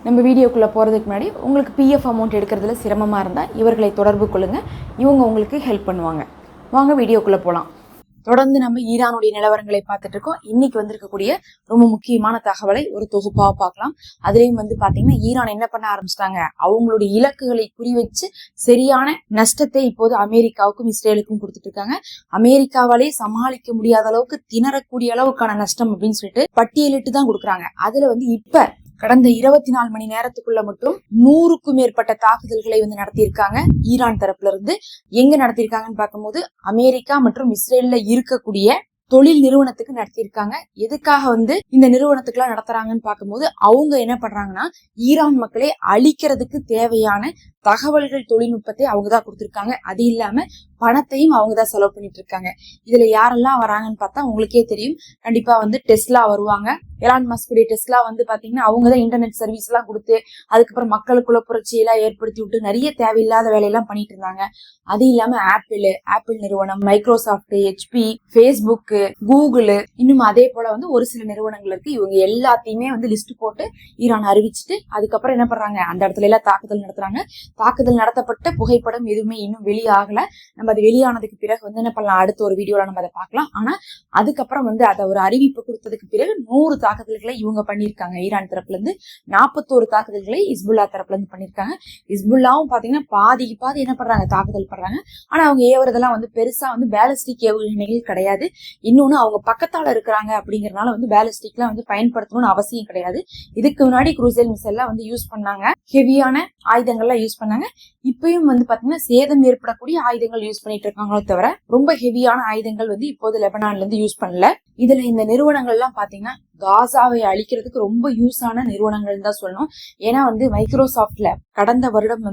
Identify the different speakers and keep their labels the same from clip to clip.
Speaker 1: நம்ம வீடியோக்குள்ளே போகிறதுக்கு முன்னாடி உங்களுக்கு பிஎஃப் அமௌண்ட் எடுக்கிறதுல சிரமமாக இருந்தால் இவர்களை தொடர்பு கொள்ளுங்கள். இவங்க உங்களுக்கு ஹெல்ப் பண்ணுவாங்க. வாங்க வீடியோக்குள்ளே போகலாம். தொடர்ந்து நம்ம ஈரானுடைய நிலவரங்களை பார்த்துட்டு இருக்கோம். இன்னைக்கு வந்திருக்கக்கூடிய ரொம்ப முக்கியமான தகவலை ஒரு தொகுப்பாக பார்க்கலாம். அதுலேயும் பார்த்தீங்கன்னா ஈரான் என்ன பண்ண ஆரம்பிச்சிட்டாங்க, அவங்களுடைய இலக்குகளை குறிவச்சு சரியான நஷ்டத்தை இப்போது அமெரிக்காவுக்கும் இஸ்ரேலுக்கும் கொடுத்துட்டு இருக்காங்க. அமெரிக்காவாலே சமாளிக்க முடியாத அளவுக்கு திணறக்கூடிய அளவுக்கான நஷ்டம் அப்படின்னு சொல்லிட்டு பட்டியலிட்டு தான் கொடுக்குறாங்க. அதுல இப்ப கடந்த 24 மணி நேரத்துக்குள்ள மட்டும் 100க்கும் மேற்பட்ட தாக்குதல்களை நடத்தியிருக்காங்க. ஈரான் தரப்புல இருந்து எங்க நடத்தியிருக்காங்கன்னு பார்க்கும்போது அமெரிக்கா மற்றும் இஸ்ரேல்ல இருக்கக்கூடிய தொழில் நிறுவனத்துக்கு நடத்தியிருக்காங்க. எதுக்காக இந்த நிறுவனத்துக்கு எல்லாம் நடத்துறாங்கன்னு பார்க்கும்போது அவங்க என்ன பண்றாங்கன்னா ஈரான் மக்களை அழிக்கிறதுக்கு தேவையான தகவல்கள் தொழில்நுட்பத்தை அவங்கதான் கொடுத்திருக்காங்க. அது இல்லாம பணத்தையும் அவங்கதான் செலவு பண்ணிட்டு இருக்காங்க. இதுல யாரெல்லாம் வராங்கன்னு பார்த்தா உங்களுக்கே தெரியும். கண்டிப்பா டெஸ்லா வருவாங்க. எலான் மஸ்குடைய டெஸ்லா பாத்தீங்கன்னா அவங்கதான் இன்டர்நெட் சர்வீஸ் எல்லாம் கொடுத்து அதுக்கப்புறம் மக்களுக்குள்ள புரட்சியெல்லாம் ஏற்படுத்தி விட்டு நிறைய தேவையில்லாத வேலையெல்லாம் பண்ணிட்டு இருந்தாங்க. அது இல்லாம ஆப்பிள் நிறுவனம், மைக்ரோசாப்ட், HP, Facebook, கூகுள், இன்னும் அதே போல ஒரு சில நிறுவனங்கள் இருக்கு. இவங்க எல்லாத்தையுமே லிஸ்ட் போட்டு ஈரான் அறிவிச்சுட்டு அதுக்கப்புறம் என்ன பண்றாங்க, அந்த இடத்துல எல்லாம் தாக்குதல் நடத்துறாங்க. தாக்குதல் நடத்தப்பட்ட புகைப்படம் எதுவுமே இன்னும் வெளியாகல. நம்ம அது வெளியானதுக்கு பிறகு என்ன பண்ணலாம், அடுத்த ஒரு வீடியோல நம்ம அதை பார்க்கலாம். ஆனா அதுக்கப்புறம் அதை ஒரு அறிவிப்பு கொடுத்ததுக்கு பிறகு 100 தாக்குதல்களை இவங்க பண்ணிருக்காங்க. ஈரான் தரப்புல இருந்து 41 தாக்குதல்களை இஸ்புல்லா தரப்புல இருந்து பண்ணிருக்காங்க. இஸ்புல்லாவும் பாத்தீங்கன்னா பாதிக்கு பாதி என்ன பண்றாங்க, தாக்குதல் பண்றாங்க. ஆனா அவங்க ஏவுறதெல்லாம் பெருசா பேலிஸ்டிக் ஏவுகணைகள் கிடையாது. இன்னொன்னு அவங்க பக்கத்தால இருக்கிறாங்க அப்படிங்கறதுனால பேலிஸ்டிக் எல்லாம் பயன்படுத்தணும்னு அவசியம் கிடையாது. இதுக்கு முன்னாடி குரூசைல் மிசைல் எல்லாம் யூஸ் பண்ணாங்க. ஹெவியான ஆயுதங்கள்லாம் யூஸ் பண்ணாங்க. இப்பயும் பாத்தீங்கன்னா சேதம் ஏற்படக்கூடிய ஆயுதங்கள் யூஸ் பண்ணிட்டு இருக்காங்களோ தவிர ரொம்ப ஹெவியான ஆயுதங்கள் இப்போது லெபனான்ல இருந்து யூஸ் பண்ணல. இதுல இந்த நிறுவனங்கள் எல்லாம் பாத்தீங்கன்னா காசாவை அழிக்கிறதுக்கு ரொம்ப யூஸ் ஆன நிறுவனங்கள் தான் சொல்லணும். ஏன்னா மைக்ரோசாப்ட்ல கடந்த வருடம்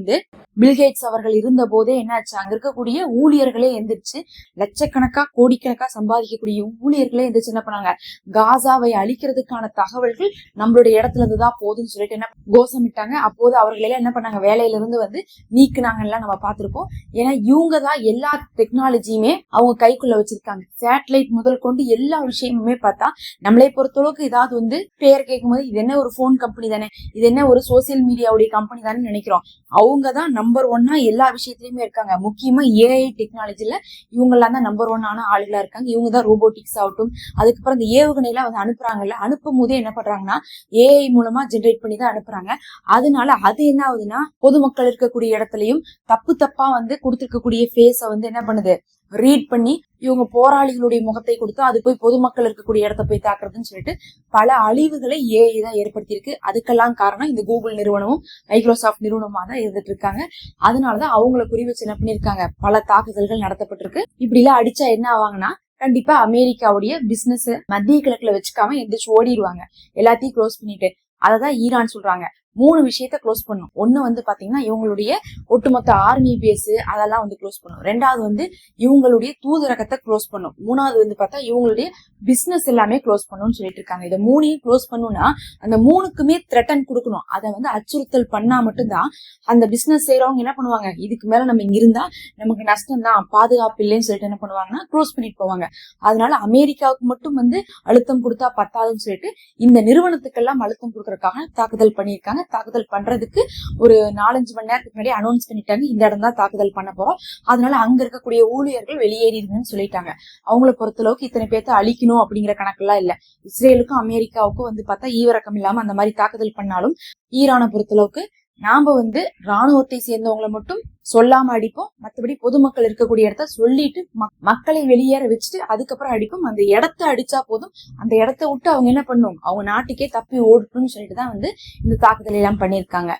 Speaker 1: பில்கேட்ஸ் அவர்கள் இருந்த போதே என்னாச்சு, அங்க இருக்கக்கூடிய ஊழியர்களே எந்திரிச்சு லட்சக்கணக்கா கோடிக்கணக்கா சம்பாதிக்கக்கூடிய ஊழியர்களே எந்திரிச்சு என்ன பண்ணாங்க, காசாவை அழிக்கிறதுக்கான தகவல்கள் நம்மளுடைய இடத்துல இருந்துதான் போதுன்னு சொல்லிட்டு என்ன கோஷமிட்டாங்க. அப்போது அவர்களெல்லாம் என்ன பண்ணாங்க, வேலையில இருந்து நீக்குனாங்கலாம் நம்ம பார்த்திருப்போம். ஏன்னா இவங்க தான் எல்லா டெக்னாலஜியுமே அவங்க கைக்குள்ள வச்சிருக்காங்க. சேட்டலைட் முதல் கொண்டு எல்லா விஷயமுமே பார்த்தா நம்மளை பொறுத்தளவுக்கு ஏதாவது பேர் கேட்கும் போது இது என்ன ஒரு போன் கம்பெனி தானே, இது என்ன ஒரு சோசியல் மீடியாவுடைய கம்பெனி தானே நினைக்கிறோம். அவங்க தான் நம்பர் 1 எல்லா விஷயத்திலயுமே இருக்காங்க. முக்கியமா AI டெக்னாலஜில இவங்க எல்லாம் தான் நம்பர் 1 ஆளுகளா இருக்காங்க. இவங்க தான் ரோபோட்டிக்ஸ் ஆகட்டும், அதுக்கப்புறம் இந்த ஏவுகணை எல்லாம் அனுப்புறாங்கல்ல, அனுப்பும் போதே என்ன பண்றாங்கன்னா AI மூலமா ஜென்ரேட் பண்ணி தான் அனுப்புறாங்க. அதனால அது என்ன ஆகுதுன்னா பொதுமக்கள் இருக்கக்கூடிய இடத்துலயும் தப்பா கொடுத்திருக்கக்கூடிய ஃபேஸ என்ன பண்ணுது, ரீட் பண்ணி இவங்க போராளிகளுடைய முகத்தை கொடுத்து அது போய் பொதுமக்கள் இருக்கக்கூடிய இடத்த போய் தாக்குறதுன்னு சொல்லிட்டு பல அழிவுகளை AI தான் ஏற்படுத்தியிருக்கு. அதுக்கெல்லாம் காரணம் இந்த கூகுள் நிறுவனமும் மைக்ரோசாப்ட் நிறுவனமா தான் இருந்துட்டு இருக்காங்க. அதனாலதான் அவங்கள குறி வச்சு என்ன பண்ணிருக்காங்க, பல தாக்குதல்கள் நடத்தப்பட்டிருக்கு. இப்படி எல்லாம் அடிச்சா என்ன ஆவாங்கன்னா கண்டிப்பா அமெரிக்காவுடைய பிசினஸ் மத்திய கிழக்குல வச்சுக்காம எந்திரிச்சு ஓடிடுவாங்க. எல்லாத்தையும் க்ளோஸ் பண்ணிட்டு அததான் ஈரான் சொல்றாங்க 3 விஷயத்த க்ளோஸ் பண்ணும். ஒண்ணு பாத்தீங்கன்னா இவங்களுடைய ஒட்டுமொத்த ஆர்மி பேஸ் அதெல்லாம் க்ளோஸ் பண்ணும். ரெண்டாவது இவங்களுடைய தூதரகத்தை க்ளோஸ் பண்ணும். மூணாவது பார்த்தா இவங்களுடைய பிசினஸ் எல்லாமே க்ளோஸ் பண்ணும்னு சொல்லிட்டு இருக்காங்க. இதை 3ஐயும் க்ளோஸ் பண்ணும்னா அந்த 3க்குமே த்ரெட்டன் கொடுக்கணும். அதை அச்சுறுத்தல் பண்ணா மட்டும்தான் அந்த பிசினஸ் செய்யறவங்க என்ன பண்ணுவாங்க, இதுக்கு மேல நம்ம இங்க இருந்தா நமக்கு நஷ்டம் தான், பாதுகாப்பு இல்லைன்னு சொல்லிட்டு என்ன பண்ணுவாங்கன்னா க்ளோஸ் பண்ணிட்டு போவாங்க. அதனால அமெரிக்காவுக்கு மட்டும் அழுத்தம் கொடுத்தா பத்தாதுன்னு சொல்லிட்டு இந்த நிறுவனத்துக்கெல்லாம் அழுத்தம் கொடுக்கறதுக்காக தாக்குதல் பண்ணியிருக்காங்க. தாக்குதல் பண்றதுக்கு ஒரு 4-5 மணி நேரத்துக்கு முன்னாடி அனௌன்ஸ் பண்ணிட்டாங்க, இந்த இடம் தான் தாக்குதல் பண்ண போறோம். அதனால அங்க இருக்கக்கூடிய ஊழியர்கள் வெளியேறிடுங்கன்னு சொல்லிட்டாங்க. அவங்கள பொறுத்தளவுக்கு இத்தனை பேர்த்த அழிக்கணும் அப்படிங்கிற கணக்கெல்லாம் இல்ல. இஸ்ரேலுக்கும் அமெரிக்காவுக்கும் பார்த்தா ஈவிரக்கம் இல்லாம அந்த மாதிரி தாக்குதல் பண்ணாலும் ஈரானை பொறுத்தளவுக்கு நாம ராணுவத்தை சேர்ந்தவங்களை மட்டும் சொல்லாம அடிப்போம். மற்றபடி பொதுமக்கள் இருக்கக்கூடிய இடத்த சொல்லிட்டு மக்களை வெளியேற வச்சுட்டு அதுக்கப்புறம் அடிப்போம். அந்த இடத்த அடிச்சா போதும், அந்த இடத்த விட்டு அவங்க என்ன பண்ணும், அவங்க நாட்டுக்கே தப்பி ஓடட்டும்னு சொல்லிட்டு தான் இந்த தாக்குதல் எல்லாம் பண்ணிருக்காங்க.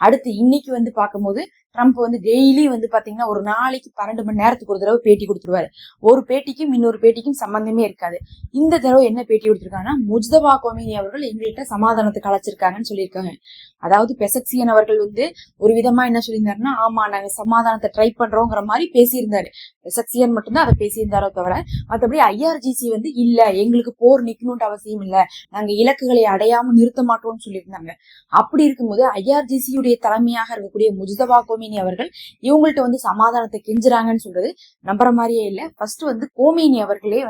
Speaker 1: அடுத்து இன்னைக்கு பார்க்கும்போது ட்ரம்ப் டெய்லி பாத்தீங்கன்னா ஒரு நாளைக்கு 12 மணி நேரத்துக்கு ஒரு தடவை பேட்டி கொடுத்துருவாரு. ஒரு பேட்டிக்கும் இன்னொரு பேட்டிக்கும் சம்பந்தமே இருக்காது. இந்த தடவை என்ன பேட்டி கொடுத்திருக்காங்கன்னா முஜ்தபா கொமேனி அவர்கள் எங்கள்கிட்ட சமாதானத்துக்கு அழைச்சிருக்காங்கன்னு சொல்லியிருக்காங்க. அதாவது பெசக்சியன் அவர்கள் ஒரு விதமா என்ன சொல்லியிருந்தாருன்னா, ஆமா நாங்க சமாதானத்தை ட்ரை பண்றோங்கிற மாதிரி பேசியிருந்தாரு. பெசக்சியன் மட்டும்தான் அதை பேசியிருந்தாரோ தவிர மற்றபடி IRGC இல்ல எங்களுக்கு போர் நிக்கணும்னு அவசியம் இல்ல, நாங்க இலக்குகளை அடையாம நிறுத்த மாட்டோம்னு சொல்லியிருந்தாங்க. அப்படி இருக்கும்போது IRGC உடைய தலைமையாக இருக்கக்கூடிய முஜ்தபா கோமேனி அவர்கள் இவங்கள்ட்ட சமாதானத்தை கெஞ்சுறாங்கன்னு சொல்றது நம்புற மாதிரியே இல்ல. ஃபர்ஸ்ட் கோமேனி அவர்களே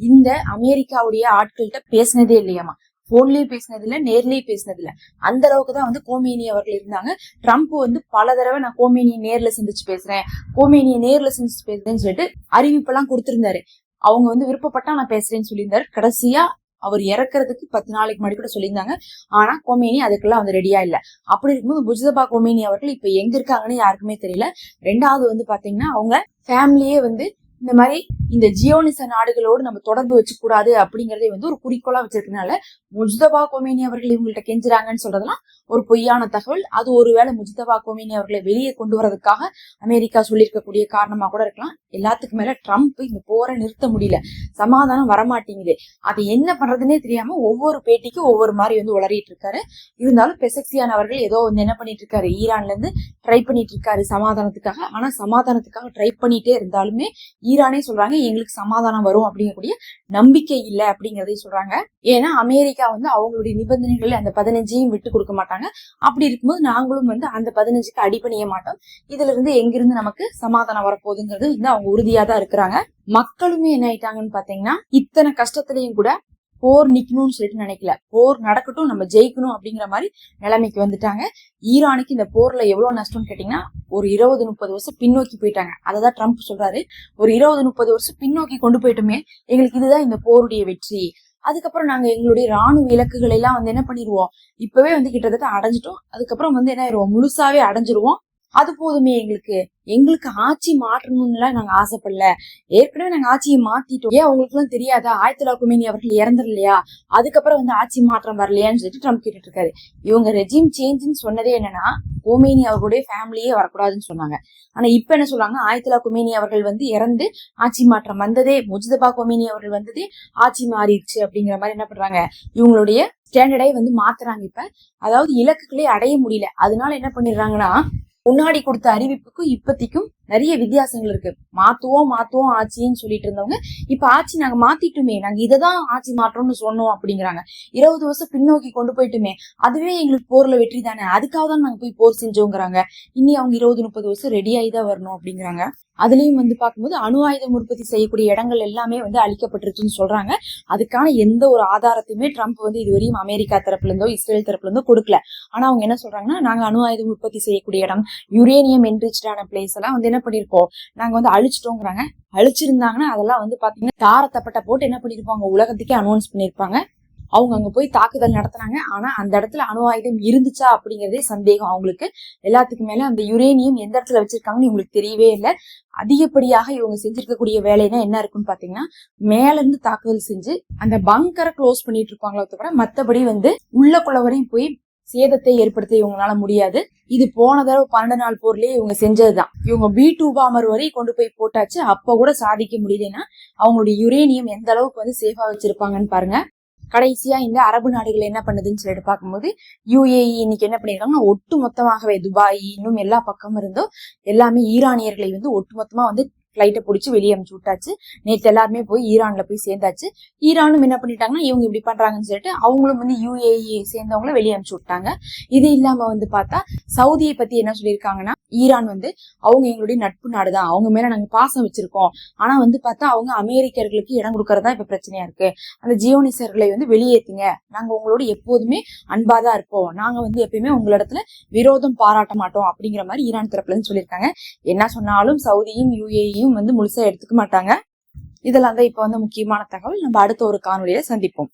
Speaker 1: இந்த அமெரிக்காவுடைய ஆட்கள்கிட்ட பேசினதே இல்லையாமா. போன்லயும் பேசினது இல்ல, நேர்லயும் பேசினது இல்ல. அந்த அளவுக்கு தான் வந்து கோமேனி அவர்கள் இருந்தாங்க. ட்ரம்ப் வந்து பல தடவை நான் கோமேனியை நேர்ல சந்திச்சு பேசுறேன், கோமேனியை நேர்ல சந்திச்சு பேசுறேன்னு சொல்லிட்டு அறிவிப்பெல்லாம் கொடுத்திருந்தாரு. அவங்க வந்து விருப்பப்பட்டா நான் பேசுறேன்னு சொல்லியிருந்தாரு. கடைசியா அவர் இறக்குறதுக்கு 10 நாளைக்கு முன்னாடி கூட சொல்லியிருந்தாங்க. ஆனா கோமேனி அதுக்கெல்லாம் வந்து ரெடியா இல்ல. அப்படி இருக்கும்போது முஜ்தபா கோமேனி அவர்கள் இப்ப எங்க இருக்காங்கன்னு யாருக்குமே தெரியல. ரெண்டாவது வந்து பாத்தீங்கன்னா அவங்க ஃபேமிலியே வந்து இந்த மாதிரி இந்த ஜியோனிச நாடுகளோடு நம்ம தொடர்பு வச்சு கூடாது அப்படிங்கறதை வந்து ஒரு குறிக்கோளா வச்சிருக்கனால முஜ்தபா கோமேனி அவர்கள் இவங்கள்ட்ட கெஞ்சுறாங்கன்னு சொல்றதெல்லாம் ஒரு பொய்யான தகவல். அது ஒருவேளை முஜ்தபா கோமேனி அவர்களை வெளியே கொண்டு வரதுக்காக அமெரிக்கா சொல்லியிருக்கக்கூடிய காரணமா கூட இருக்கலாம். எல்லாத்துக்கு மேல ட்ரம்ப் இந்த போரை நிறுத்த முடியல, சமாதானம் வரமாட்டேங்குது, அது என்ன பண்றதுன்னே தெரியாம ஒவ்வொரு பேட்டிக்கும் ஒவ்வொரு மாதிரி வந்து உளறிட்டு இருக்காரு. இருந்தாலும் பெசக்சியான் அவர்கள் ஏதோ வந்து என்ன பண்ணிட்டு இருக்காரு, ஈரான்ல இருந்து ட்ரை பண்ணிட்டு இருக்காரு சமாதானத்துக்காக. ஆனா சமாதானத்துக்காக ட்ரை பண்ணிட்டே இருந்தாலுமே ஈரானே சொல்றாங்க எங்களுக்கு சமாதானம் வரும் அப்படிங்கக்கூடிய நம்பிக்கை இல்லை அப்படிங்கறதையும் சொல்றாங்க. ஏன்னா அமெரிக்கா வந்து அவங்களுடைய நிபந்தனைகள் அந்த 15ஐயும் விட்டு கொடுக்க மாட்டாங்க. அப்படி இருக்கும்போது நாங்களும் வந்து அந்த 15க்கு அடிபணிய மாட்டோம், இதுல இருந்து எங்கிருந்து நமக்கு சமாதானம் வரப்போகுதுங்கிறது வந்து அவங்க உறுதியா தான் இருக்கிறாங்க. மக்களுமே என்ன ஆயிட்டாங்கன்னு பாத்தீங்கன்னா இத்தனை கஷ்டத்திலையும் கூட போர் நிக்கணும்னு சொல்லிட்டு நினைக்கல, போர் நடக்கட்டும் நம்ம ஜெயிக்கணும் அப்படிங்கிற மாதிரி நிலைமைக்கு வந்துட்டாங்க. ஈரானுக்கு இந்த போர்ல எவ்வளவு நஷ்டம்னு கேட்டீங்கன்னா ஒரு 20-30 வருஷம் பின்னோக்கி போயிட்டாங்க. அததான் ட்ரம்ப் சொல்றாரு, ஒரு 20-30 வருஷம் பின்னோக்கி கொண்டு போயிட்டுமே எங்களுக்கு இதுதான் இந்த போருடைய வெற்றி. அதுக்கப்புறம் நாங்க எங்களுடைய ராணுவ இலக்குகளை எல்லாம் வந்து என்ன பண்ணிடுவோம், இப்பவே வந்து கிட்டத்தட்ட அடைஞ்சிட்டோம். அதுக்கப்புறம் வந்து என்ன ஆயிடுவோம், முழுசாவே அடைஞ்சிருவோம். அது போதுமே, எங்களுக்கு ஆட்சி மாற்றணும்னுலாம் நாங்க ஆசைப்படல, ஏற்கனவே நாங்க ஆட்சியை மாத்திட்டோம். ஏன் உங்களுக்கு எல்லாம் தெரியாதா, ஆயத்துல்லா கொமேனி அவர்கள் இறந்துடலையா, அதுக்கப்புறம் வந்து ஆட்சி மாற்றம் வரலையான்னு சொல்லிட்டு ட்ரம்ப் கேட்டுட்டு இருக்காரு. இவங்க ரெஜிம் சேஞ்சுன்னு சொன்னதே என்னன்னா கோமேனி அவர்களுடைய ஃபேமிலியே வரக்கூடாதுன்னு சொன்னாங்க. ஆனா இப்ப என்ன சொல்றாங்க, ஆயத்துல்லா கொமேனி அவர்கள் வந்து இறந்து ஆட்சி மாற்றம் வந்ததே, முஜ்தபா கொமேனி அவர்கள் வந்ததே ஆட்சி மாறிடுச்சு அப்படிங்கிற மாதிரி என்ன பண்றாங்க, இவங்களுடைய ஸ்டாண்டர்டை வந்து மாத்துறாங்க. இப்ப அதாவது இலக்குகளே அடைய முடியல, அதனால என்ன பண்ணிடுறாங்கன்னா முன்னாடி கொடுத்த அறிவிப்புக்கும் இப்பத்திக்கும் நிறைய வித்தியாசங்கள் இருக்கு. மாத்துவோம் ஆட்சின்னு சொல்லிட்டு இருந்தவங்க இப்ப ஆட்சி நாங்க மாத்திட்டுமே, நாங்க இததான் ஆட்சி மாற்றோம்னு சொன்னோம் அப்படிங்கிறாங்க. 20 வருஷம் பின்னோக்கி கொண்டு போயிட்டுமே, அதுவே எங்களுக்கு போர்ல வெற்றி தானே, அதுக்காக தான் நாங்க போய் போர் செஞ்சோங்கிறாங்க. இனி அவங்க 20-30 வருஷம் ரெடி ஆகிதான் வரணும் அப்படிங்கிறாங்க. அதுலயும் வந்து பார்க்கும்போது அணு ஆயுதம் உற்பத்தி செய்யக்கூடிய இடங்கள் எல்லாமே வந்து அழிக்கப்பட்டிருச்சுன்னு சொல்றாங்க. அதுக்கான எந்த ஒரு ஆதாரத்தையுமே ட்ரம்ப் வந்து இதுவரையும் அமெரிக்கா தரப்புல இருந்தோ இஸ்ரேல் தரப்புல இருந்தோ கொடுக்கல. ஆனா அவங்க என்ன சொல்றாங்கன்னா, நாங்க அணு ஆயுதம் உற்பத்தி செய்யக்கூடிய இடம், யுரேனியம் என்ரிச்டான பிளேஸ் எல்லாம் வந்து என்ன பண்ணிருக்கோம், நாங்க வந்து அழிச்சிட்டோங்கிறாங்க. அழிச்சிருந்தாங்கன்னா அதெல்லாம் வந்து பாத்தீங்கன்னா தாரத்தப்பட்ட போட்டு என்ன பண்ணிருப்பாங்க, உலகத்துக்கே அனௌன்ஸ் பண்ணிருப்பாங்க. அவங்க அங்க போய் தாக்குதல் நடத்தினாங்க. ஆனா அந்த இடத்துல அணு ஆயுதம் இருந்துச்சா அப்படிங்கறதே சந்தேகம் அவங்களுக்கு. எல்லாத்துக்கு மேல அந்த யுரேனியம் எந்த இடத்துல வச்சிருக்காங்கன்னு இவங்களுக்கு தெரியவே இல்லை. அதிகப்படியாக இவங்க செஞ்சிருக்கக்கூடிய வேலைன்னா என்ன இருக்குன்னு பாத்தீங்கன்னா, மேல இருந்து தாக்குதல் செஞ்சு அந்த பங்கரை க்ளோஸ் பண்ணிட்டு இருப்பாங்களோ தவிர மத்தபடி வந்து உள்ளக்குள்ள வரையும் போய் சேதத்தை ஏற்படுத்த இவங்களால முடியாது. இது போன தடவை 12 நாள் போர்லயே இவங்க செஞ்சதுதான். இவங்க B2 பாமர் வரை கொண்டு போய் போட்டாச்சு, அப்ப கூட சாதிக்க முடியலன்னா அவங்களுடைய யுரேனியம் எந்த அளவுக்கு வந்து சேஃபா வச்சிருப்பாங்கன்னு பாருங்க. கடைசியா இந்த அரபு நாடுகள் என்ன பண்ணுதுன்னு சொல்லிட்டு பார்க்கும்போது UAE இன்னைக்கு என்ன பண்ணிருக்காங்கன்னா ஒட்டு மொத்தமாகவே துபாய் இன்னும் எல்லா பக்கமும் இருந்தோ எல்லாமே ஈரானியர்களை வந்து ஒட்டுமொத்தமா வந்து பிளைட்டை பிடிச்சி வெளியே அனுப்பிச்சு விட்டாச்சு. நேற்று எல்லாருமே போய் ஈரான்ல போய் சேர்ந்தாச்சு. ஈரானும் என்ன பண்ணிட்டாங்கன்னா இவங்க இப்படி பண்றாங்கன்னு சொல்லிட்டு அவங்களும் வந்து UAE சேர்ந்தவங்கள வெளியே அனுப்பிச்சு விட்டாங்க. இது இல்லாம வந்து பார்த்தா சவுதியை பத்தி என்ன சொல்லியிருக்காங்கன்னா, ஈரான் வந்து அவங்க எங்களுடைய நட்பு நாடுதான், அவங்க மேல நாங்க பாசம் வச்சிருக்கோம், ஆனா வந்து பார்த்தா அவங்க அமெரிக்கர்களுக்கு இடம் கொடுக்கறதா இப்ப பிரச்சனையா இருக்கு, அந்த ஜியோனிசர்களை வந்து வெளியேற்றுங்க, நாங்க உங்களோட எப்போதுமே அன்பாதான் இருப்போம், நாங்க வந்து எப்பயுமே உங்களிடத்துல விரோதம் பாராட்ட மாட்டோம் அப்படிங்கிற மாதிரி ஈரான் தரப்புல இருந்து சொல்லியிருக்காங்க. என்ன சொன்னாலும் சவுதியும் UAE வந்து முழுசா எடுத்துக்க மாட்டாங்க. இதெல்லாம் தான் இப்ப வந்து முக்கியமான தகவல். நம்ம அடுத்த ஒரு காணொலியில சந்திப்போம்.